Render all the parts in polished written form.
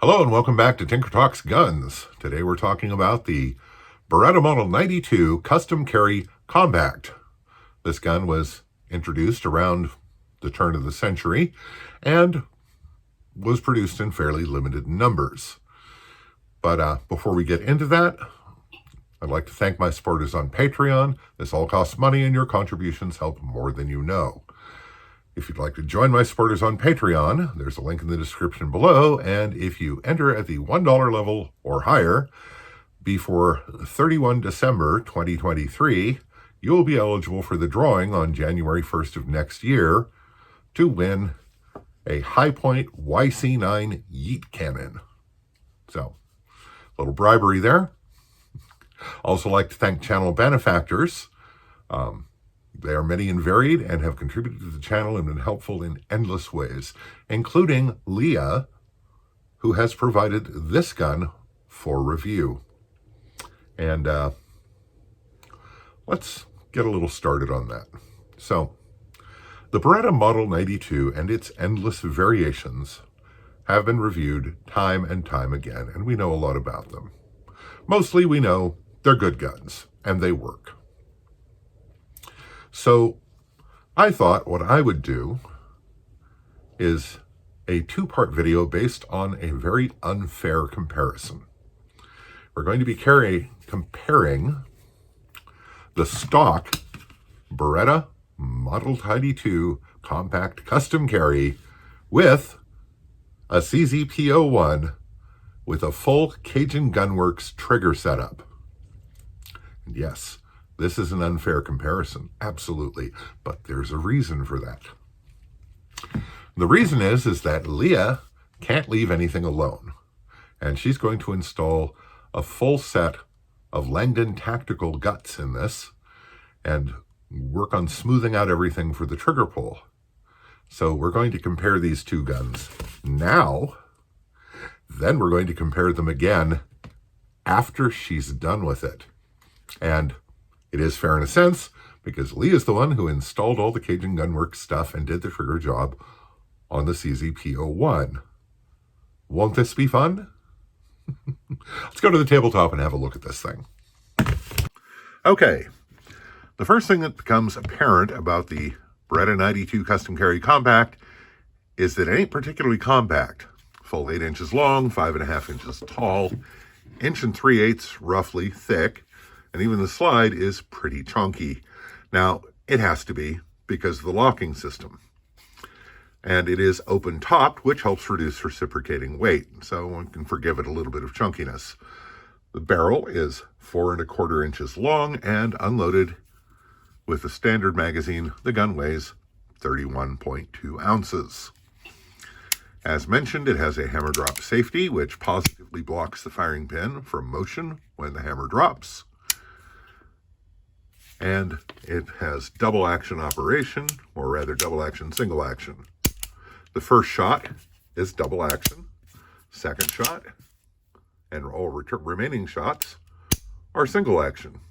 Hello and welcome back to Tinker Talks Guns. Today we're talking about the Beretta Model 92 Custom Carry Compact. This gun was introduced around the turn of the century and was produced in fairly limited numbers. But before we get into that, I'd like to thank my supporters on Patreon. This all costs money and your contributions help more than you know. If you'd like to join my supporters on Patreon, there's a link in the description below, and if you enter at the $1 level or higher before 31 December 2023, you will be eligible for the drawing on January 1st of next year to win a Hi-Point YC9 Yeet Cannon. So, a little bribery there. Also like to thank channel benefactors. They are many and varied and have contributed to the channel and been helpful in endless ways, including Leah, who has provided this gun for review. And let's get a little started on that. So, the Beretta Model 92 and its endless variations have been reviewed time and time again, and we know a lot about them. Mostly we know they're good guns, and they work. So I thought what I would do is a two-part video based on a very unfair comparison. We're going to be comparing the stock Beretta Model 92 Compact Custom Carry with a CZP-01 with a full Cajun Gunworks trigger setup. And yes, this is an unfair comparison, absolutely, but there's a reason for that. The reason is that Leah can't leave anything alone, and she's going to install a full set of Langdon tactical guts in this and work on smoothing out everything for the trigger pull. So we're going to compare these two guns now, then we're going to compare them again after she's done with it. And it is fair in a sense, because Leah's the one who installed all the Cajun Gunworks stuff and did the trigger job on the CZP-01. Won't this be fun? Let's go to the tabletop and have a look at this thing. Okay, the first thing that becomes apparent about the Beretta 92 Custom Carry Compact is that it ain't particularly compact. Full 8 inches long, 5.5 inches tall, 1 3/8 inches roughly thick, and even the slide is pretty chunky. Now, it has to be because of the locking system. And it is open-topped, which helps reduce reciprocating weight, so one can forgive it a little bit of chunkiness. The barrel is 4 1/4 inches long, and unloaded with the standard magazine, the gun weighs 31.2 ounces. As mentioned, it has a hammer drop safety, which positively blocks the firing pin from motion when the hammer drops. And it has double action operation, or rather double action, single action. The first shot is double action, second shot, and all remaining shots are single action.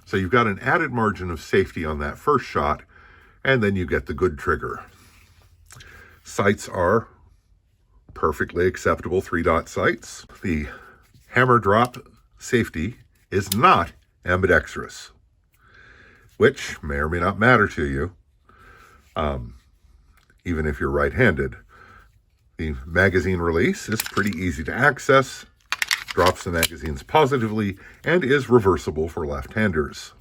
So you've got an added margin of safety on that first shot, and then you get the good trigger. Sights are perfectly acceptable 3-dot sights. The hammer drop safety is not ambidextrous, which may or may not matter to you, even if you're right-handed. The magazine release is pretty easy to access, drops the magazines positively, and is reversible for left-handers.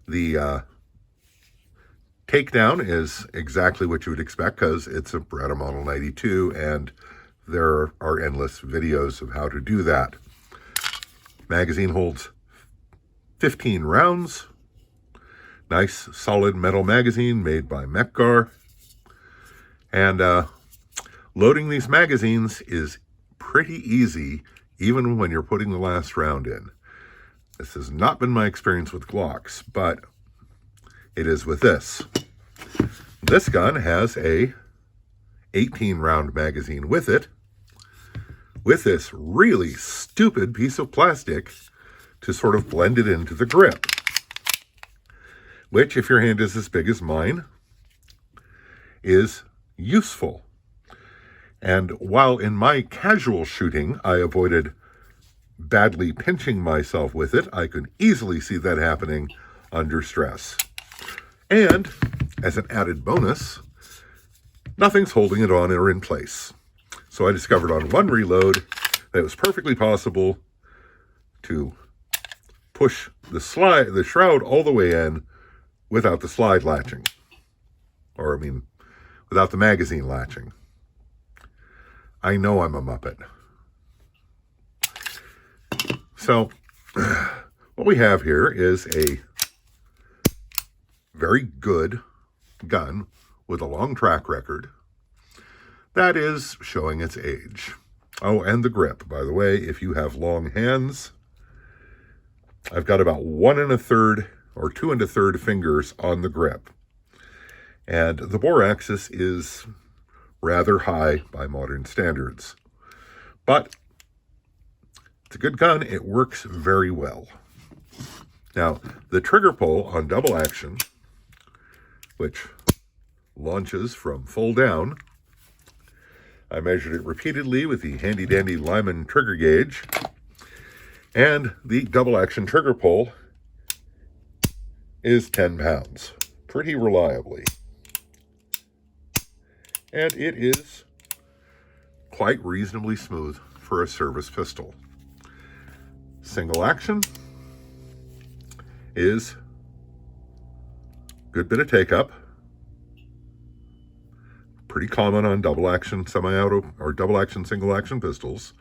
The takedown is exactly what you would expect because it's a Beretta Model 92, and there are endless videos of how to do that. Magazine holds 15 rounds. Nice, solid metal magazine made by Mechgar. And loading these magazines is pretty easy, even when you're putting the last round in. This has not been my experience with Glocks, but it is with this. This gun has a 18-round magazine with it, with this really stupid piece of plastic to sort of blend it into the grip, which, if your hand is as big as mine, is useful. And while in my casual shooting I avoided badly pinching myself with it, I could easily see that happening under stress. And as an added bonus, nothing's holding it on or in place. So I discovered on one reload that it was perfectly possible to push the shroud all the way in without the slide latching. Or, without the magazine latching. I know I'm a Muppet. So, what we have here is a very good gun with a long track record that is showing its age. Oh, and the grip, by the way, if you have long hands, I've got about 1 1/3 or 2 1/3 fingers on the grip. And the bore axis is rather high by modern standards. But it's a good gun. It works very well. Now, the trigger pull on double action, which launches from full down, I measured it repeatedly with the handy-dandy Lyman trigger gauge, and the double action trigger pull is 10 pounds, pretty reliably. And it is quite reasonably smooth for a service pistol. Single action is a good bit of take-up. Pretty common on double action semi-auto or double action single action pistols.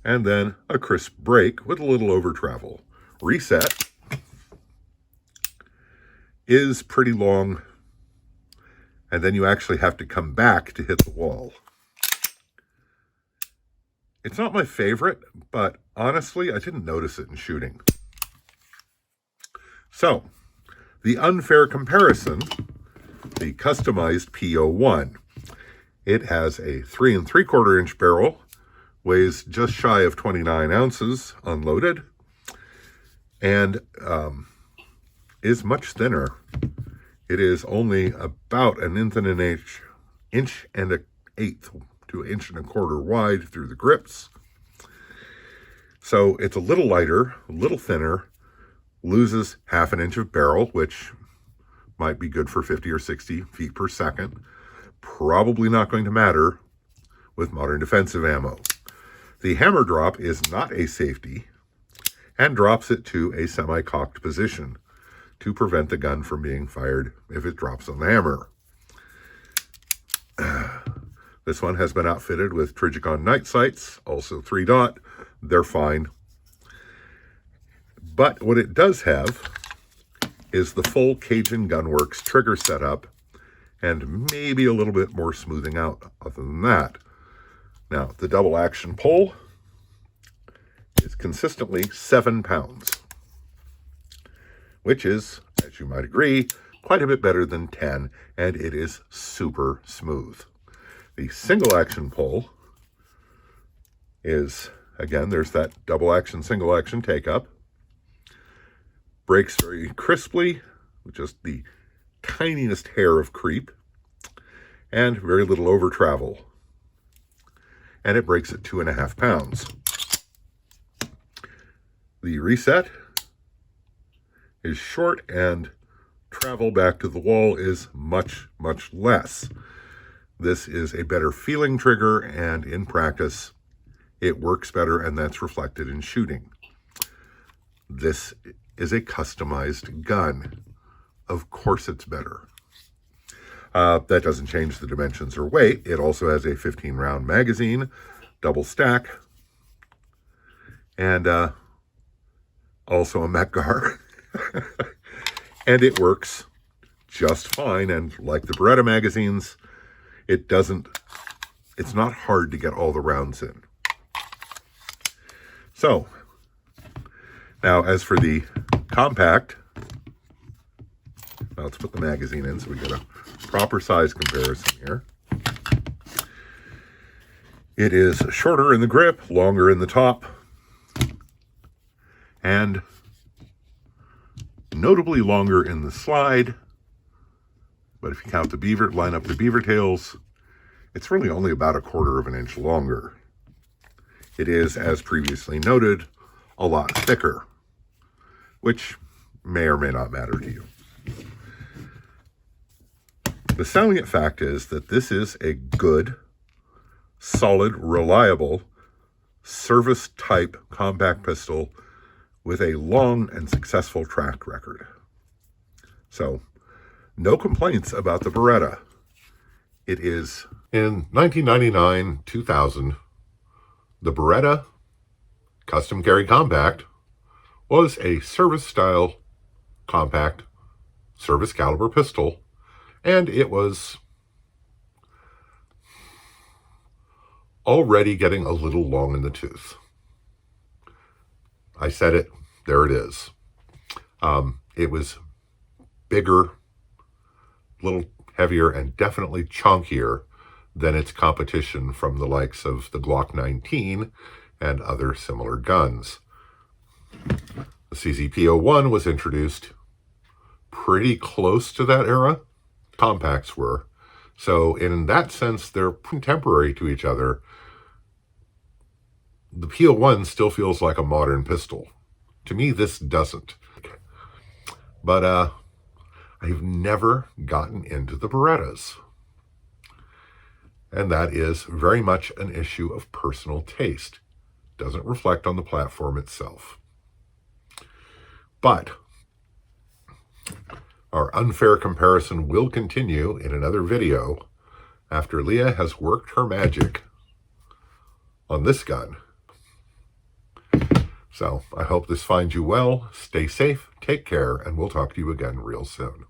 And then a crisp break with a little over travel. Reset is pretty long, and then you actually have to come back to hit the wall. It's not my favorite, but honestly, I didn't notice it in shooting. So, the unfair comparison, the customized P01. It has a 3 3/4 inch barrel, weighs just shy of 29 ounces unloaded, and is much thinner. It is only about 1.1 inch and 1/8 to 1 1/4 inches wide through the grips. So it's a little lighter, a little thinner, loses 1/2 inch of barrel, which might be good for 50 or 60 feet per second. Probably not going to matter with modern defensive ammo. The hammer drop is not a safety and drops it to a semi-cocked position to prevent the gun from being fired if it drops on the hammer. This one has been outfitted with Trijicon night sights, also 3-dot. They're fine. But what it does have is the full Cajun Gunworks trigger setup and maybe a little bit more smoothing out other than that. Now, the double action pull is consistently 7 pounds, which is, as you might agree, quite a bit better than 10, and it is super smooth. The single action pull is, again, there's that double action, single action take up. Breaks very crisply, with just the tiniest hair of creep. and very little over travel. And it breaks at 2.5 pounds. The reset is short, and travel back to the wall is much, much less. This is a better feeling trigger, and in practice, it works better, and that's reflected in shooting. This is a customized gun. Of course it's better. That doesn't change the dimensions or weight. It also has a 15-round magazine, double stack, and also a Metgar. And it works just fine. And like the Beretta magazines, it's not hard to get all the rounds in. So, now as for the compact, now let's put the magazine in so we get a proper size comparison here. It is shorter in the grip, longer in the top, and notably longer in the slide. But if you count line up the beaver tails, it's really only about 1/4 inch longer. It is, as previously noted, a lot thicker, which may or may not matter to you. The salient fact is that this is a good, solid, reliable, service-type compact pistol with a long and successful track record. So, no complaints about the Beretta. It is, in 1999-2000, the Beretta Custom Carry Compact was a service-style compact service caliber pistol, and it was already getting a little long in the tooth. I said it, there it is. It was bigger, a little heavier, and definitely chunkier than its competition from the likes of the Glock 19 and other similar guns. The CZP-01 was introduced pretty close to that era. Compacts were. So in that sense, they're contemporary to each other. The P-01 still feels like a modern pistol. To me, this doesn't. But I've never gotten into the Berettas. And that is very much an issue of personal taste. Doesn't reflect on the platform itself. But our unfair comparison will continue in another video after Leah has worked her magic on this gun. So I hope this finds you well. Stay safe, take care, and we'll talk to you again real soon.